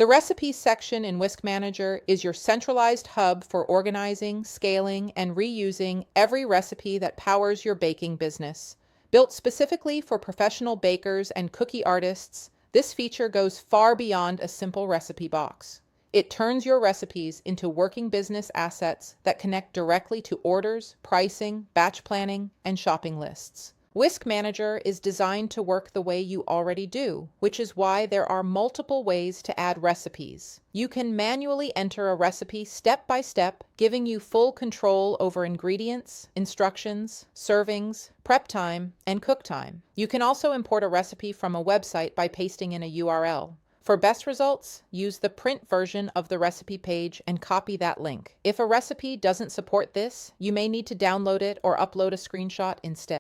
The Recipes section in Whisk Manager is your centralized hub for organizing, scaling, and reusing every recipe that powers your baking business. Built specifically for professional bakers and cookie artists, this feature goes far beyond a simple recipe box. It turns your recipes into working business assets that connect directly to orders, pricing, batch planning, and shopping lists. Whisk Manager is designed to work the way you already do, which is why there are multiple ways to add recipes. You can manually enter a recipe step by step, giving you full control over ingredients, instructions, servings, prep time, and cook time. You can also import a recipe from a website by pasting in a URL. For best results, use the print version of the recipe page and copy that link. If a recipe doesn't support this, you may need to download it or upload a screenshot instead.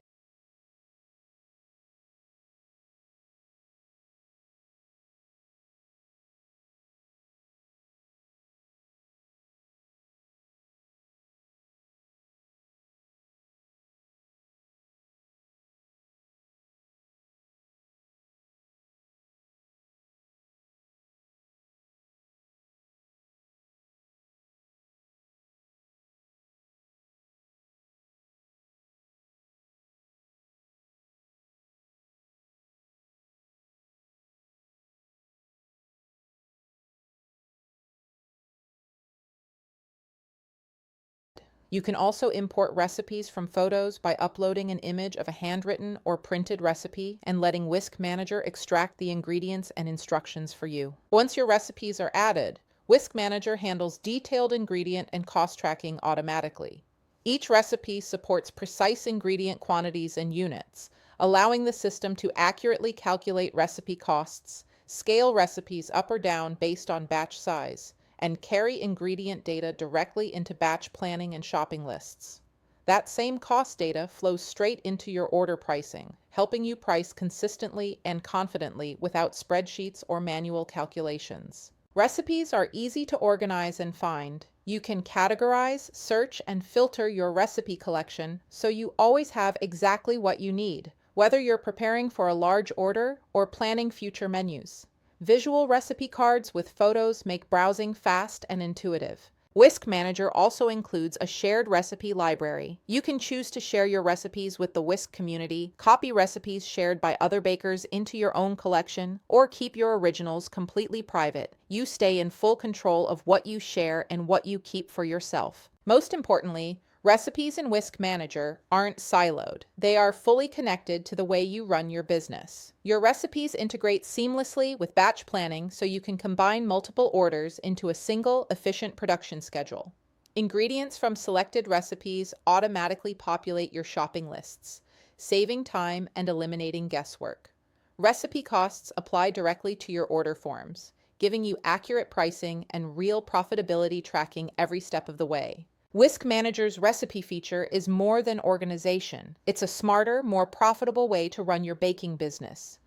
You can also import recipes from photos by uploading an image of a handwritten or printed recipe and letting Whisk Manager extract the ingredients and instructions for you. Once your recipes are added, Whisk Manager handles detailed ingredient and cost tracking automatically. Each recipe supports precise ingredient quantities and units, allowing the system to accurately calculate recipe costs, scale recipes up or down based on batch size, and carry ingredient data directly into batch planning and shopping lists. That same cost data flows straight into your order pricing, helping you price consistently and confidently without spreadsheets or manual calculations. Recipes are easy to organize and find. You can categorize, search, and filter your recipe collection so you always have exactly what you need, whether you're preparing for a large order or planning future menus. Visual recipe cards with photos make browsing fast and intuitive. Whisk Manager also includes a shared recipe library. You can choose to share your recipes with the Whisk community, copy recipes shared by other bakers into your own collection, or keep your originals completely private. You stay in full control of what you share and what you keep for yourself. Most importantly, recipes in Whisk Manager aren't siloed. They are fully connected to the way you run your business. Your recipes integrate seamlessly with batch planning so you can combine multiple orders into a single, efficient production schedule. Ingredients from selected recipes automatically populate your shopping lists, saving time and eliminating guesswork. Recipe costs apply directly to your order forms, giving you accurate pricing and real profitability tracking every step of the way. Whisk Manager's recipe feature is more than organization. It's a smarter, more profitable way to run your baking business.